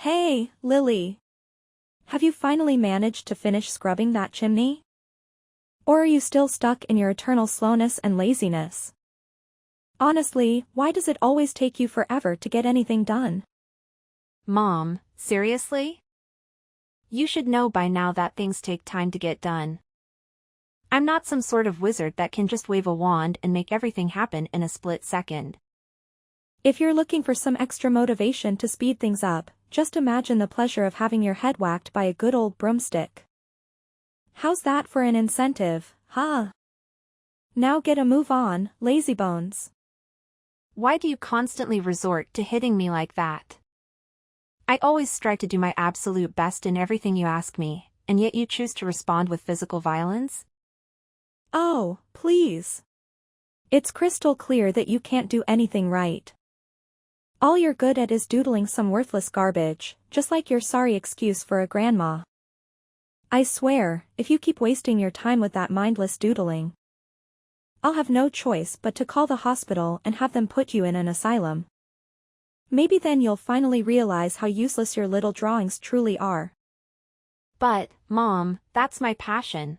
Hey, Lily. Have you finally managed to finish scrubbing that chimney? Or are you still stuck in your eternal slowness and laziness? Honestly, why does it always take you forever to get anything done? Mom, seriously? You should know by now that things take time to get done. I'm not some sort of wizard that can just wave a wand and make everything happen in a split second. If you're looking for some extra motivation to speed things up, just imagine the pleasure of having your head whacked by a good old broomstick. How's that for an incentive, huh? Now get a move on, lazybones. Why do you constantly resort to hitting me like that? I always strive to do my absolute best in everything you ask me, and yet you choose to respond with physical violence? Oh, please. It's crystal clear that you can't do anything right. All you're good at is doodling some worthless garbage, just like your sorry excuse for a grandma. I swear, if you keep wasting your time with that mindless doodling, I'll have no choice but to call the hospital and have them put you in an asylum. Maybe then you'll finally realize how useless your little drawings truly are. But, Mom, that's my passion.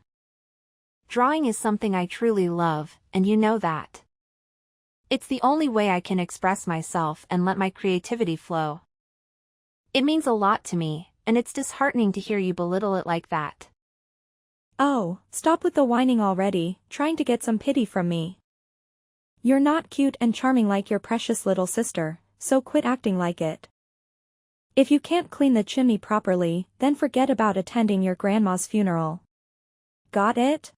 Drawing is something I truly love, and you know that. It's the only way I can express myself and let my creativity flow. It means a lot to me, and it's disheartening to hear you belittle it like that. Oh, stop with the whining already, trying to get some pity from me. You're not cute and charming like your precious little sister, so quit acting like it. If you can't clean the chimney properly, then forget about attending your grandma's funeral. Got it?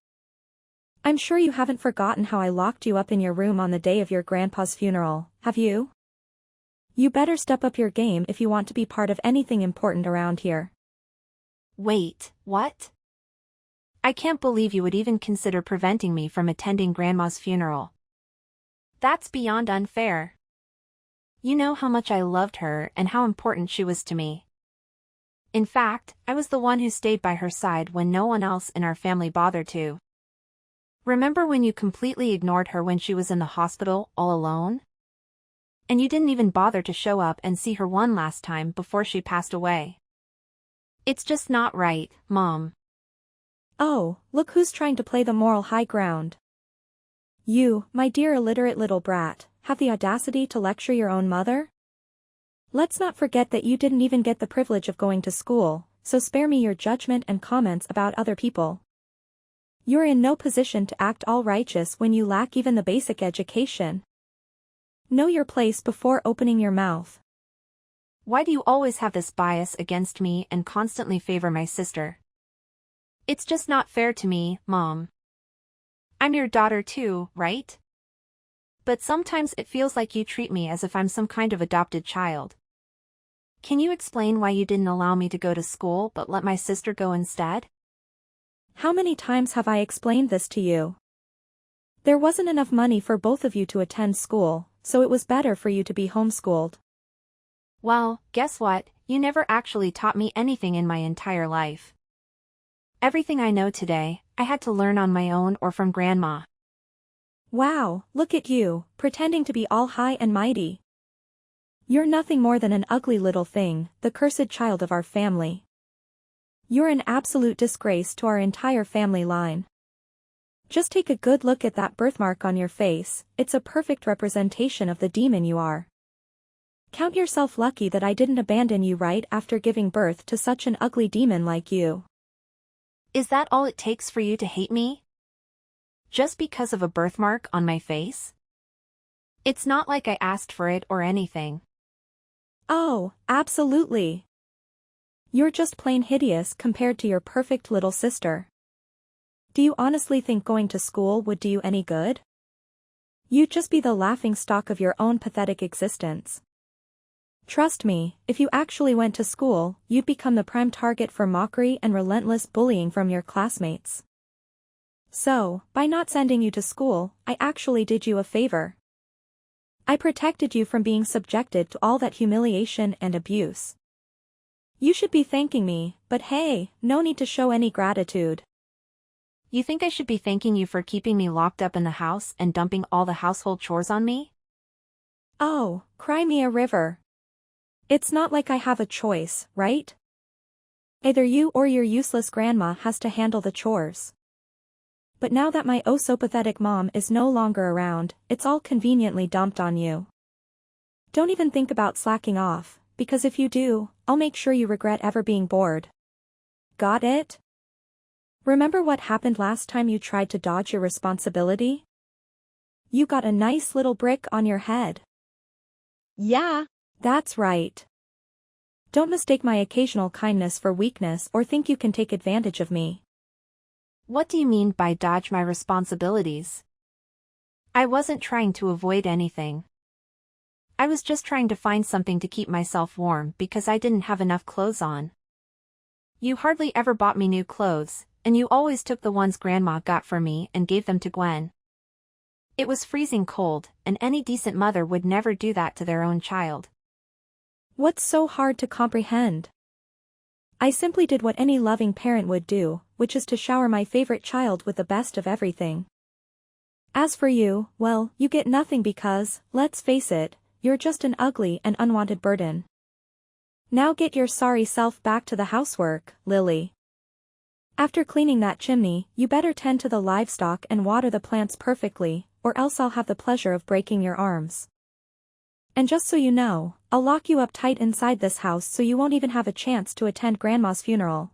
I'm sure you haven't forgotten how I locked you up in your room on the day of your grandpa's funeral, have you? You better step up your game if you want to be part of anything important around here. Wait, what? I can't believe you would even consider preventing me from attending Grandma's funeral. That's beyond unfair. You know how much I loved her and how important she was to me. In fact, I was the one who stayed by her side when no one else in our family bothered to. Remember when you completely ignored her when she was in the hospital all alone? And you didn't even bother to show up and see her one last time before she passed away. It's just not right, Mom. Oh, look who's trying to play the moral high ground. You, my dear illiterate little brat, have the audacity to lecture your own mother? Let's not forget that you didn't even get the privilege of going to school, so spare me your judgment and comments about other people. You're in no position to act all righteous when you lack even the basic education. Know your place before opening your mouth. Why do you always have this bias against me and constantly favor my sister? It's just not fair to me, Mom. I'm your daughter too, right? But sometimes it feels like you treat me as if I'm some kind of adopted child. Can you explain why you didn't allow me to go to school but let my sister go instead? How many times have I explained this to you? There wasn't enough money for both of you to attend school, so it was better for you to be homeschooled. Well, guess what? You never actually taught me anything in my entire life. Everything I know today, I had to learn on my own or from Grandma. Wow, look at you, pretending to be all high and mighty. You're nothing more than an ugly little thing, the cursed child of our family. You're an absolute disgrace to our entire family line. Just take a good look at that birthmark on your face, it's a perfect representation of the demon you are. Count yourself lucky that I didn't abandon you right after giving birth to such an ugly demon like you. Is that all it takes for you to hate me? Just because of a birthmark on my face? It's not like I asked for it or anything. Oh, absolutely. You're just plain hideous compared to your perfect little sister. Do you honestly think going to school would do you any good? You'd just be the laughing stock of your own pathetic existence. Trust me, if you actually went to school, you'd become the prime target for mockery and relentless bullying from your classmates. So, by not sending you to school, I actually did you a favor. I protected you from being subjected to all that humiliation and abuse. You should be thanking me, but hey, no need to show any gratitude. You think I should be thanking you for keeping me locked up in the house and dumping all the household chores on me? Oh, cry me a river. It's not like I have a choice, right? Either you or your useless grandma has to handle the chores. But now that my oh-so-pathetic mom is no longer around, it's all conveniently dumped on you. Don't even think about slacking off, because if you do, I'll make sure you regret ever being bored. Got it? Remember what happened last time you tried to dodge your responsibility? You got a nice little brick on your head. Yeah. That's right. Don't mistake my occasional kindness for weakness or think you can take advantage of me. What do you mean by dodge my responsibilities? I wasn't trying to avoid anything. I was just trying to find something to keep myself warm because I didn't have enough clothes on. You hardly ever bought me new clothes, and you always took the ones Grandma got for me and gave them to Gwen. It was freezing cold, and any decent mother would never do that to their own child. What's so hard to comprehend? I simply did what any loving parent would do, which is to shower my favorite child with the best of everything. As for you, well, you get nothing because, let's face it, you're just an ugly and unwanted burden. Now get your sorry self back to the housework, Lily. After cleaning that chimney, you better tend to the livestock and water the plants perfectly, or else I'll have the pleasure of breaking your arms. And just so you know, I'll lock you up tight inside this house so you won't even have a chance to attend Grandma's funeral.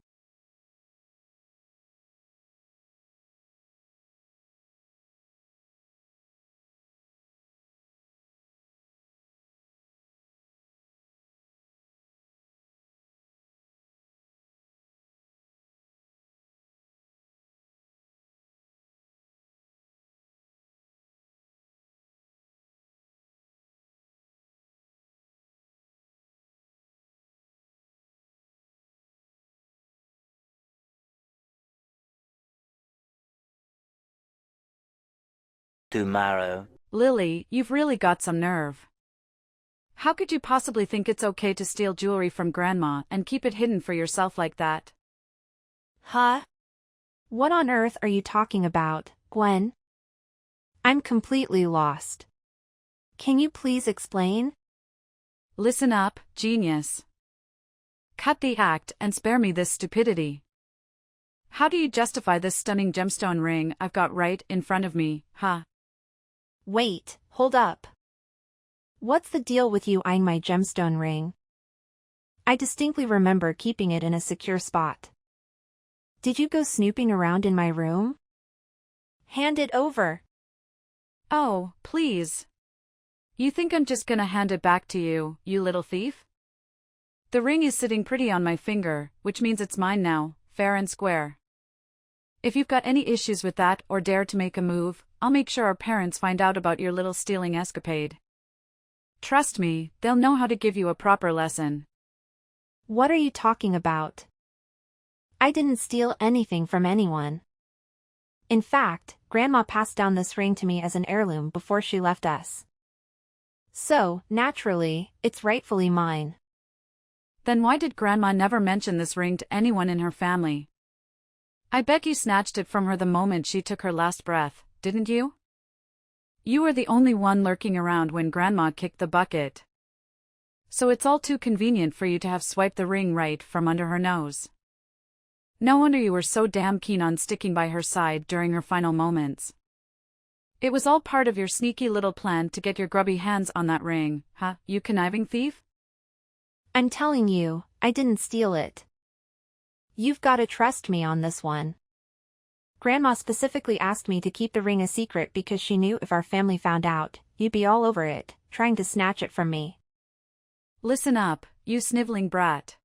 Tomorrow. Lily, you've really got some nerve. How could you possibly think it's okay to steal jewelry from Grandma and keep it hidden for yourself like that? Huh? What on earth are you talking about, Gwen? I'm completely lost. Can you please explain? Listen up, genius. Cut the act and spare me this stupidity. How do you justify this stunning gemstone ring I've got right in front of me, huh? Wait, hold up. What's the deal with you eyeing my gemstone ring? I distinctly remember keeping it in a secure spot. Did you go snooping around in my room? Hand it over. Oh, please. You think I'm just gonna hand it back to you, you little thief? The ring is sitting pretty on my finger, which means it's mine now, fair and square. If you've got any issues with that or dare to make a move, I'll make sure our parents find out about your little stealing escapade. Trust me, they'll know how to give you a proper lesson. What are you talking about? I didn't steal anything from anyone. In fact, Grandma passed down this ring to me as an heirloom before she left us. So, naturally, it's rightfully mine. Then why did Grandma never mention this ring to anyone in her family? I bet you snatched it from her the moment she took her last breath, didn't you? You were the only one lurking around when Grandma kicked the bucket. So it's all too convenient for you to have swiped the ring right from under her nose. No wonder you were so damn keen on sticking by her side during her final moments. It was all part of your sneaky little plan to get your grubby hands on that ring, huh, you conniving thief? I'm telling you, I didn't steal it. You've gotta trust me on this one. Grandma specifically asked me to keep the ring a secret because she knew if our family found out, you'd be all over it, trying to snatch it from me. Listen up, you sniveling brat.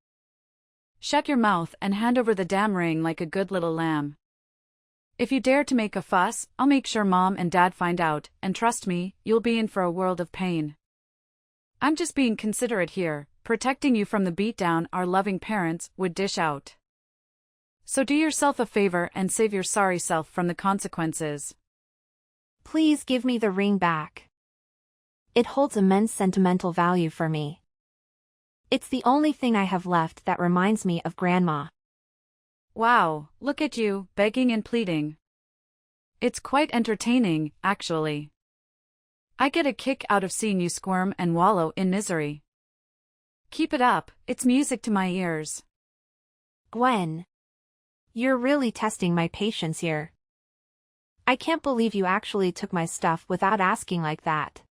Shut your mouth and hand over the damn ring like a good little lamb. If you dare to make a fuss, I'll make sure Mom and Dad find out, and trust me, you'll be in for a world of pain. I'm just being considerate here, protecting you from the beatdown our loving parents would dish out. So do yourself a favor and save your sorry self from the consequences. Please give me the ring back. It holds immense sentimental value for me. It's the only thing I have left that reminds me of Grandma. Wow, look at you, begging and pleading. It's quite entertaining, actually. I get a kick out of seeing you squirm and wallow in misery. Keep it up, it's music to my ears. Gwen. You're really testing my patience here. I can't believe you actually took my stuff without asking like that.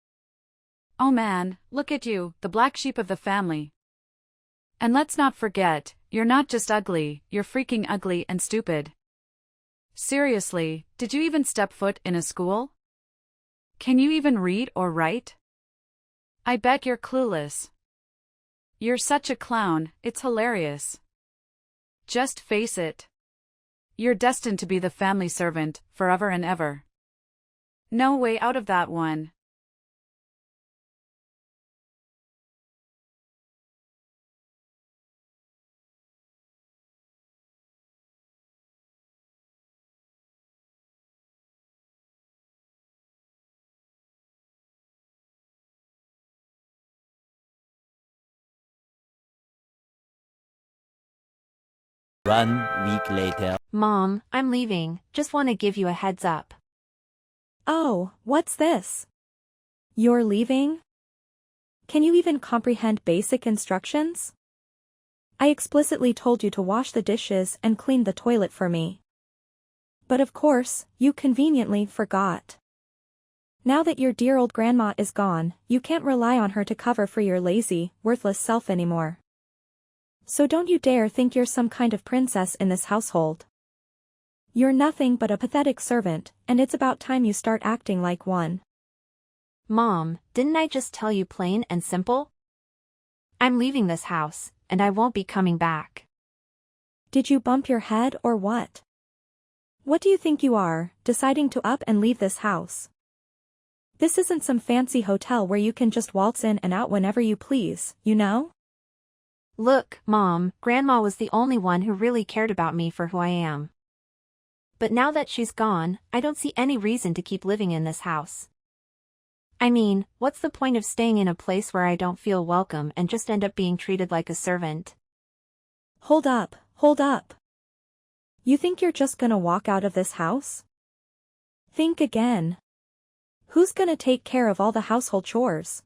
Oh man, look at you, the black sheep of the family. And let's not forget, you're not just ugly, you're freaking ugly and stupid. Seriously, did you even step foot in a school? Can you even read or write? I bet you're clueless. You're such a clown, it's hilarious. Just face it. You're destined to be the family servant, forever and ever. No way out of that one. One week later. Mom, I'm leaving, just want to give you a heads up. Oh, what's this? You're leaving? Can you even comprehend basic instructions? I explicitly told you to wash the dishes and clean the toilet for me. But of course, you conveniently forgot. Now that your dear old grandma is gone, you can't rely on her to cover for your lazy, worthless self anymore. So don't you dare think you're some kind of princess in this household. You're nothing but a pathetic servant, and it's about time you start acting like one. Mom, didn't I just tell you plain and simple? I'm leaving this house, and I won't be coming back. Did you bump your head or what? What do you think you are, deciding to up and leave this house? This isn't some fancy hotel where you can just waltz in and out whenever you please, you know? Look, Mom, Grandma was the only one who really cared about me for who I am. But now that she's gone, I don't see any reason to keep living in this house. I mean, what's the point of staying in a place where I don't feel welcome and just end up being treated like a servant? Hold up, hold up. You think you're just gonna walk out of this house? Think again. Who's gonna take care of all the household chores?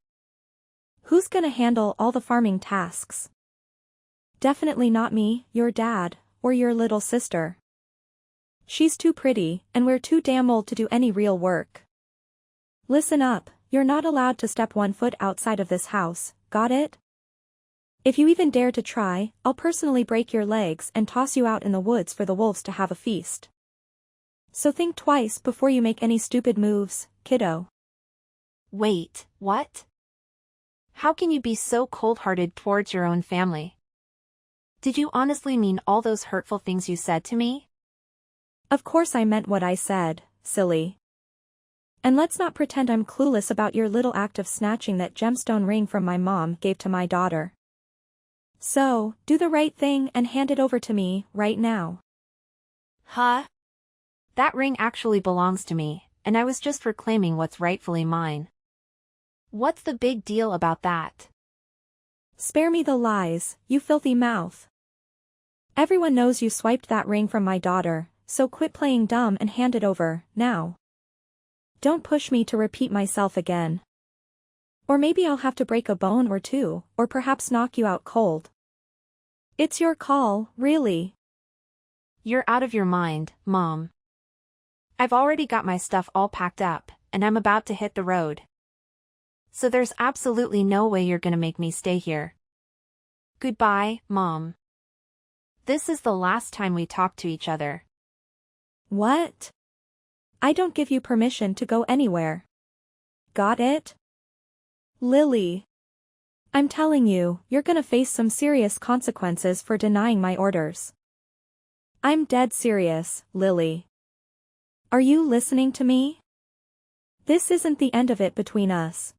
Who's gonna handle all the farming tasks? Definitely not me, your dad, or your little sister. She's too pretty, and we're too damn old to do any real work. Listen up, you're not allowed to step 1 foot outside of this house, got it? If you even dare to try, I'll personally break your legs and toss you out in the woods for the wolves to have a feast. So think twice before you make any stupid moves, kiddo. Wait, what? How can you be so cold-hearted towards your own family? Did you honestly mean all those hurtful things you said to me? Of course I meant what I said, silly. And let's not pretend I'm clueless about your little act of snatching that gemstone ring from my mom gave to my daughter. So, do the right thing and hand it over to me, right now. Huh? That ring actually belongs to me, and I was just reclaiming what's rightfully mine. What's the big deal about that? Spare me the lies, you filthy mouth. Everyone knows you swiped that ring from my daughter, so quit playing dumb and hand it over, now. Don't push me to repeat myself again. Or maybe I'll have to break a bone or two, or perhaps knock you out cold. It's your call, really. You're out of your mind, Mom. I've already got my stuff all packed up, and I'm about to hit the road. So there's absolutely no way you're gonna make me stay here. Goodbye, Mom. This is the last time we talk to each other. What? I don't give you permission to go anywhere. Got it? Lily. I'm telling you, you're gonna face some serious consequences for denying my orders. I'm dead serious, Lily. Are you listening to me? This isn't the end of it between us.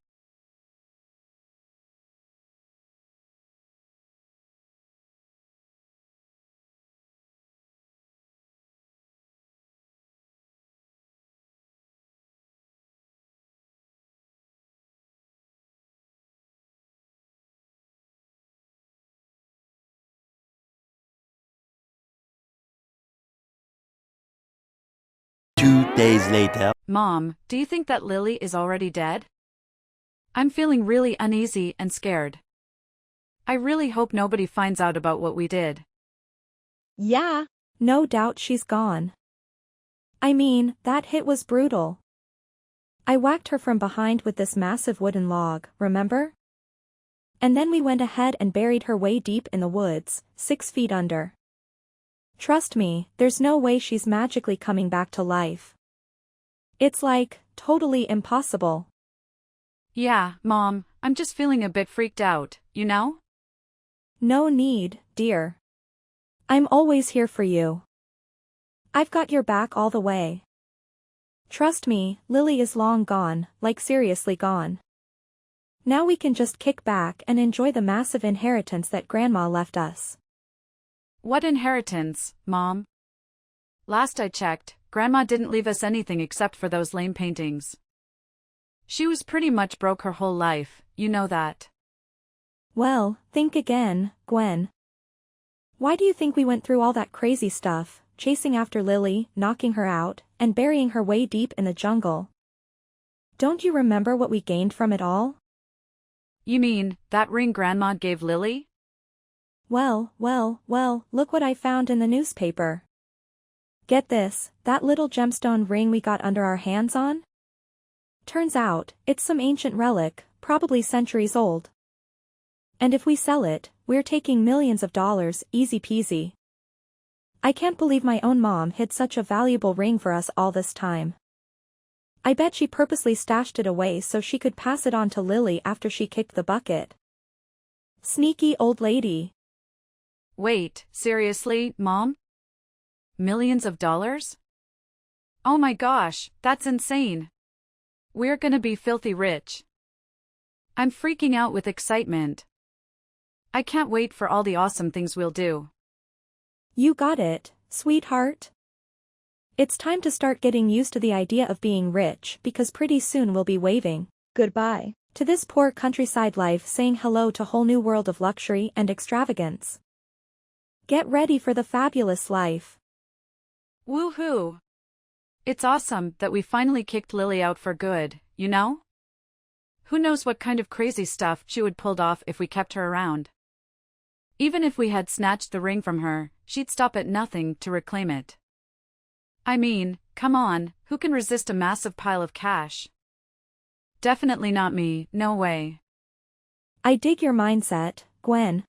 Two days later. Mom, do you think that Lily is already dead? I'm feeling really uneasy and scared. I really hope nobody finds out about what we did. Yeah. No doubt she's gone. I mean, that hit was brutal. I whacked her from behind with this massive wooden log, remember? And then we went ahead and buried her way deep in the woods, 6 feet under. Trust me, there's no way she's magically coming back to life. It's like, totally impossible. Yeah, Mom, I'm just feeling a bit freaked out, you know? No need, dear. I'm always here for you. I've got your back all the way. Trust me, Lily is long gone, like seriously gone. Now we can just kick back and enjoy the massive inheritance that Grandma left us. What inheritance, Mom? Last I checked, Grandma didn't leave us anything except for those lame paintings. She was pretty much broke her whole life, you know that. Well, think again, Gwen. Why do you think we went through all that crazy stuff, chasing after Lily, knocking her out, and burying her way deep in the jungle? Don't you remember what we gained from it all? You mean, that ring Grandma gave Lily? Well, look what I found in the newspaper. Get this, that little gemstone ring we got under our hands on? Turns out, it's some ancient relic, probably centuries old. And if we sell it, we're taking millions of dollars, easy peasy. I can't believe my own mom hid such a valuable ring for us all this time. I bet she purposely stashed it away so she could pass it on to Lily after she kicked the bucket. Sneaky old lady. Wait, seriously, Mom? Millions of dollars? Oh my gosh, that's insane. We're gonna be filthy rich. I'm freaking out with excitement. I can't wait for all the awesome things we'll do. You got it, sweetheart. It's time to start getting used to the idea of being rich because pretty soon we'll be waving Goodbye. to this poor countryside life, saying hello to a whole new world of luxury and extravagance. Get ready for the fabulous life. Woohoo! It's awesome that we finally kicked Lily out for good, you know? Who knows what kind of crazy stuff she would pulled off if we kept her around. Even if we had snatched the ring from her, she'd stop at nothing to reclaim it. I mean, come on, who can resist a massive pile of cash? Definitely not me, no way. I dig your mindset, Gwen.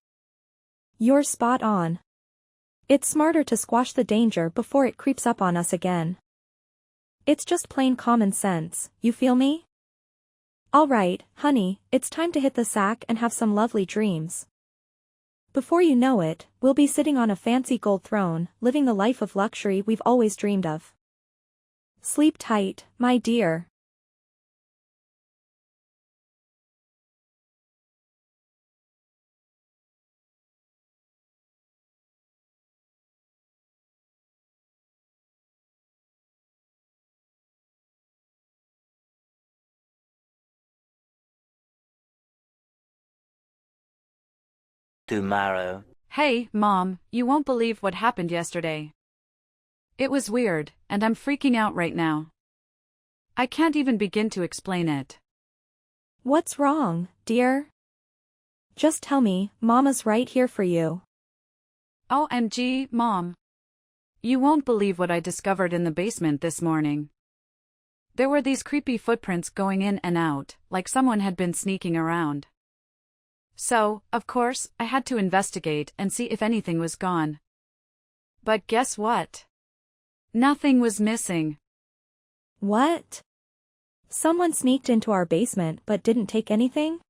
You're spot on. It's smarter to squash the danger before it creeps up on us again. It's just plain common sense, you feel me? Alright, honey, it's time to hit the sack and have some lovely dreams. Before you know it, we'll be sitting on a fancy gold throne, living the life of luxury we've always dreamed of. Sleep tight, my dear. Tomorrow. Hey, Mom, you won't believe what happened yesterday. It was weird, and I'm freaking out right now. I can't even begin to explain it. What's wrong, dear? Just tell me, Mama's right here for you. OMG, Mom. You won't believe what I discovered in the basement this morning. There were these creepy footprints going in and out, like someone had been sneaking around. So, of course, I had to investigate and see if anything was gone. But guess what? Nothing was missing. What? Someone sneaked into our basement but didn't take anything?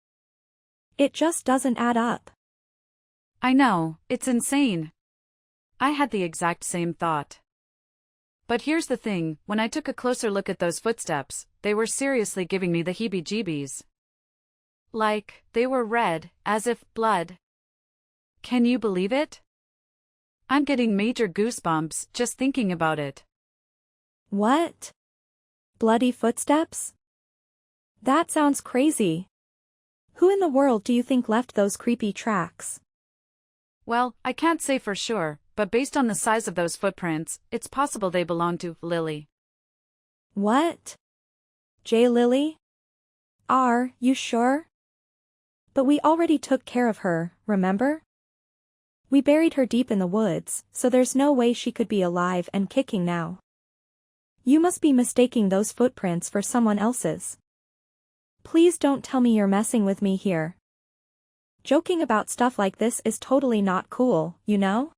It just doesn't add up. I know, it's insane. I had the exact same thought. But here's the thing, when I took a closer look at those footsteps, they were seriously giving me the heebie-jeebies. Like, they were red, as if blood. Can you believe it? I'm getting major goosebumps just thinking about it. What? Bloody footsteps? That sounds crazy. Who in the world do you think left those creepy tracks? Well, I can't say for sure, but based on the size of those footprints, it's possible they belong to Lily. What? J. Lily? Are you sure? But we already took care of her, remember? We buried her deep in the woods, so there's no way she could be alive and kicking now. You must be mistaking those footprints for someone else's. Please don't tell me you're messing with me here. Joking about stuff like this is totally not cool, you know?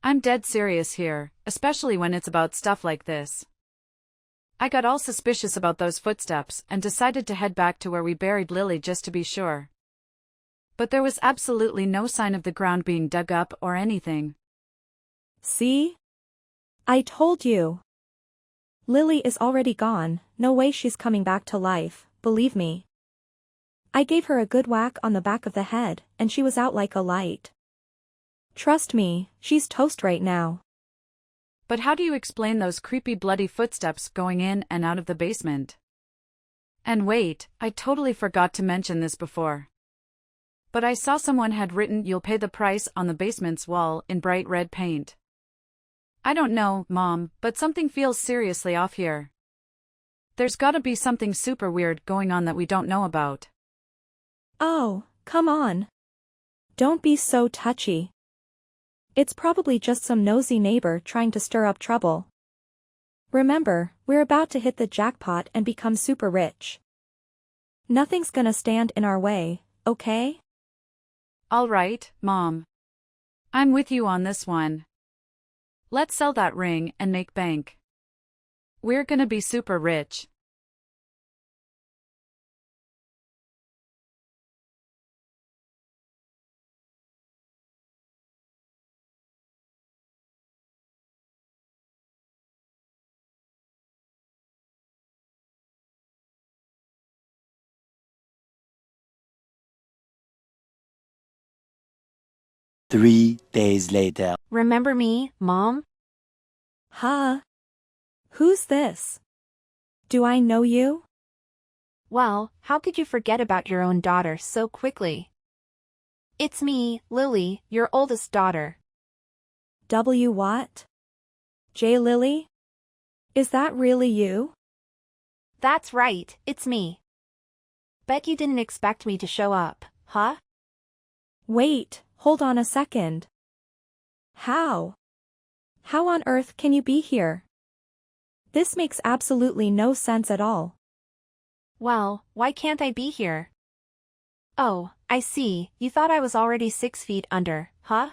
I'm dead serious here, especially when it's about stuff like this. I got all suspicious about those footsteps and decided to head back to where we buried Lily just to be sure. But there was absolutely no sign of the ground being dug up or anything. See? I told you. Lily is already gone, no way she's coming back to life, believe me. I gave her a good whack on the back of the head, and she was out like a light. Trust me, she's toast right now. But how do you explain those creepy bloody footsteps going in and out of the basement? And wait, I totally forgot to mention this before. But I saw someone had written "You'll pay the price" on the basement's wall in bright red paint. I don't know, Mom, but something feels seriously off here. There's gotta be something super weird going on that we don't know about. Oh, come on. Don't be so touchy. It's probably just some nosy neighbor trying to stir up trouble. Remember, we're about to hit the jackpot and become super rich. Nothing's gonna stand in our way, okay? All right, Mom. I'm with you on this one. Let's sell that ring and make bank. We're gonna be super rich. Three days later. Remember me, Mom? Huh? Who's this? Do I know you? Well, how could you forget about your own daughter so quickly? It's me, Lily, your oldest daughter. W. What? J. Lily? Is that really you? That's right, it's me. Bet you didn't expect me to show up, huh? Wait, hold on a second. How? How on earth can you be here? This makes absolutely no sense at all. Well, why can't I be here? Oh, I see, you thought I was already 6 feet under, huh?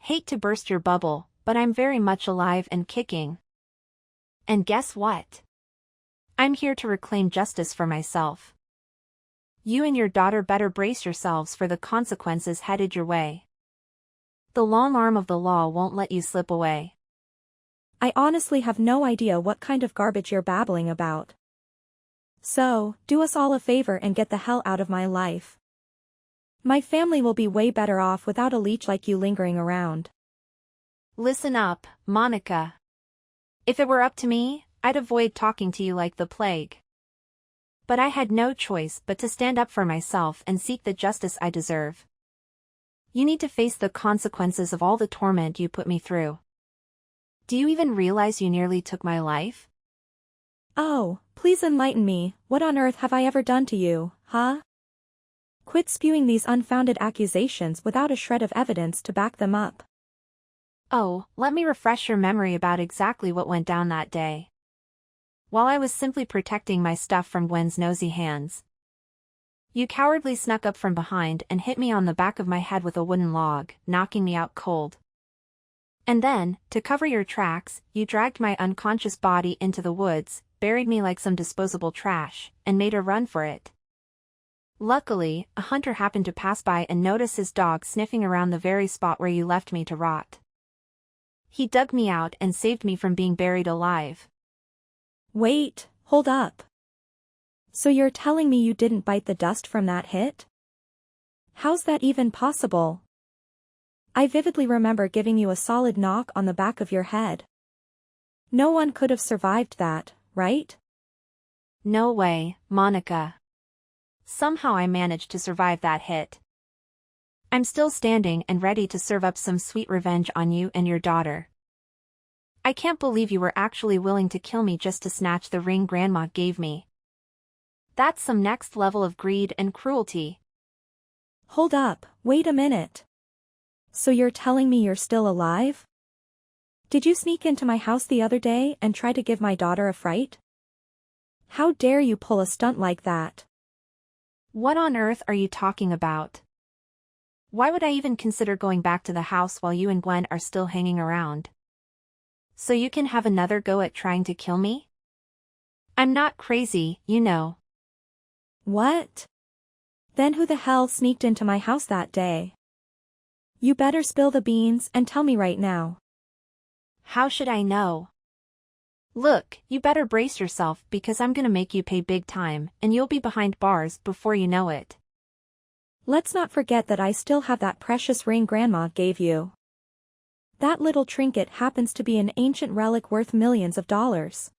Hate to burst your bubble, but I'm very much alive and kicking. And guess what? I'm here to reclaim justice for myself. You and your daughter better brace yourselves for the consequences headed your way. The long arm of the law won't let you slip away. I honestly have no idea what kind of garbage you're babbling about. So, do us all a favor and get the hell out of my life. My family will be way better off without a leech like you lingering around. Listen up, Monica. If it were up to me, I'd avoid talking to you like the plague. But I had no choice but to stand up for myself and seek the justice I deserve. You need to face the consequences of all the torment you put me through. Do you even realize you nearly took my life? Oh, please enlighten me, what on earth have I ever done to you, huh? Quit spewing these unfounded accusations without a shred of evidence to back them up. Oh, let me refresh your memory about exactly what went down that day. While I was simply protecting my stuff from Gwen's nosy hands, you cowardly snuck up from behind and hit me on the back of my head with a wooden log, knocking me out cold. And then, to cover your tracks, you dragged my unconscious body into the woods, buried me like some disposable trash, and made a run for it. Luckily, a hunter happened to pass by and notice his dog sniffing around the very spot where you left me to rot. He dug me out and saved me from being buried alive. Wait, hold up. So you're telling me you didn't bite the dust from that hit? How's that even possible? I vividly remember giving you a solid knock on the back of your head. No one could have survived that, right? No way, Monica. Somehow I managed to survive that hit. I'm still standing and ready to serve up some sweet revenge on you and your daughter. I can't believe you were actually willing to kill me just to snatch the ring Grandma gave me. That's some next level of greed and cruelty. Hold up, wait a minute. So you're telling me you're still alive? Did you sneak into my house the other day and try to give my daughter a fright? How dare you pull a stunt like that? What on earth are you talking about? Why would I even consider going back to the house while you and Gwen are still hanging around? So you can have another go at trying to kill me? I'm not crazy, you know. What? Then who the hell sneaked into my house that day? You better spill the beans and tell me right now. How should I know? Look, you better brace yourself because I'm gonna make you pay big time and you'll be behind bars before you know it. Let's not forget that I still have that precious ring Grandma gave you. That little trinket happens to be an ancient relic worth millions of dollars.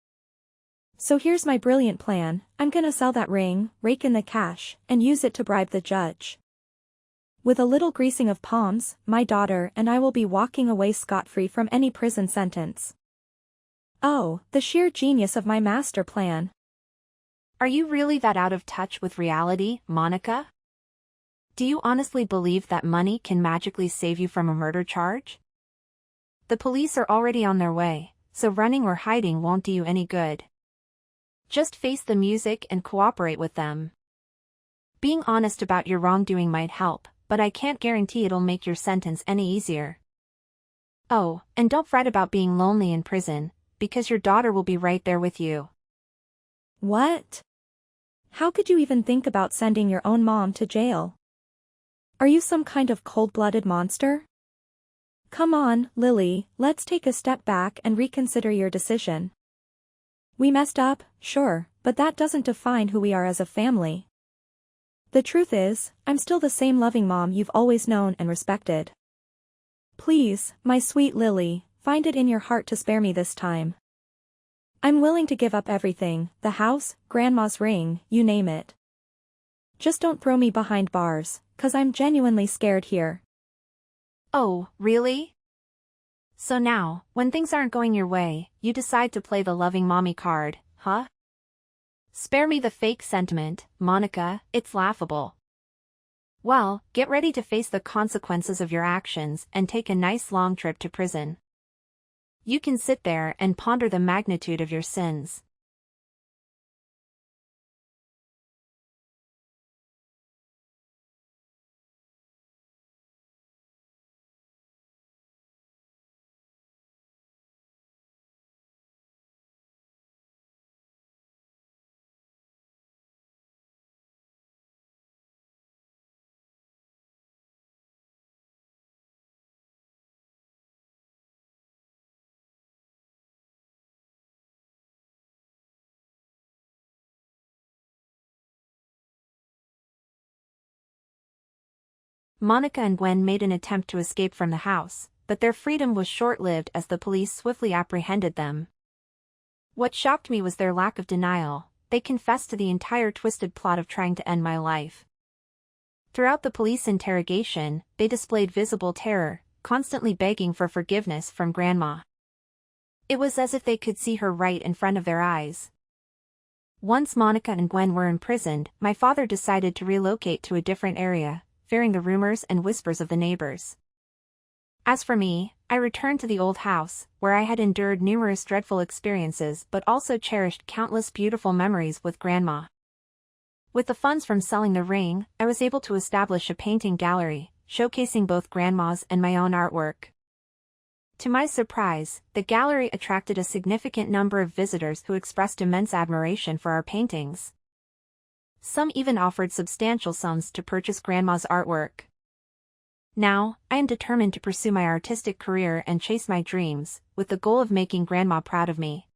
So here's my brilliant plan. I'm gonna sell that ring, rake in the cash, and use it to bribe the judge. With a little greasing of palms, my daughter and I will be walking away scot-free from any prison sentence. Oh, the sheer genius of my master plan. Are you really that out of touch with reality, Monica? Do you honestly believe that money can magically save you from a murder charge? The police are already on their way, so running or hiding won't do you any good. Just face the music and cooperate with them. Being honest about your wrongdoing might help, but I can't guarantee it'll make your sentence any easier. Oh, and don't fret about being lonely in prison, because your daughter will be right there with you. What? How could you even think about sending your own mom to jail? Are you some kind of cold-blooded monster? Come on, Lily, let's take a step back and reconsider your decision. We messed up, sure, but that doesn't define who we are as a family. The truth is, I'm still the same loving mom you've always known and respected. Please, my sweet Lily, find it in your heart to spare me this time. I'm willing to give up everything, the house, Grandma's ring, you name it. Just don't throw me behind bars, 'cause I'm genuinely scared here. Oh, really? So now, when things aren't going your way, you decide to play the loving mommy card, huh? Spare me the fake sentiment, Monica, it's laughable. Well, get ready to face the consequences of your actions and take a nice long trip to prison. You can sit there and ponder the magnitude of your sins. Monica and Gwen made an attempt to escape from the house, but their freedom was short-lived as the police swiftly apprehended them. What shocked me was their lack of denial. They confessed to the entire twisted plot of trying to end my life. Throughout the police interrogation, they displayed visible terror, constantly begging for forgiveness from Grandma. It was as if they could see her right in front of their eyes. Once Monica and Gwen were imprisoned, my father decided to relocate to a different area, fearing the rumors and whispers of the neighbors. As for me, I returned to the old house, where I had endured numerous dreadful experiences but also cherished countless beautiful memories with Grandma. With the funds from selling the ring, I was able to establish a painting gallery, showcasing both Grandma's and my own artwork. To my surprise, the gallery attracted a significant number of visitors who expressed immense admiration for our paintings. Some even offered substantial sums to purchase Grandma's artwork. Now, I am determined to pursue my artistic career and chase my dreams, with the goal of making Grandma proud of me.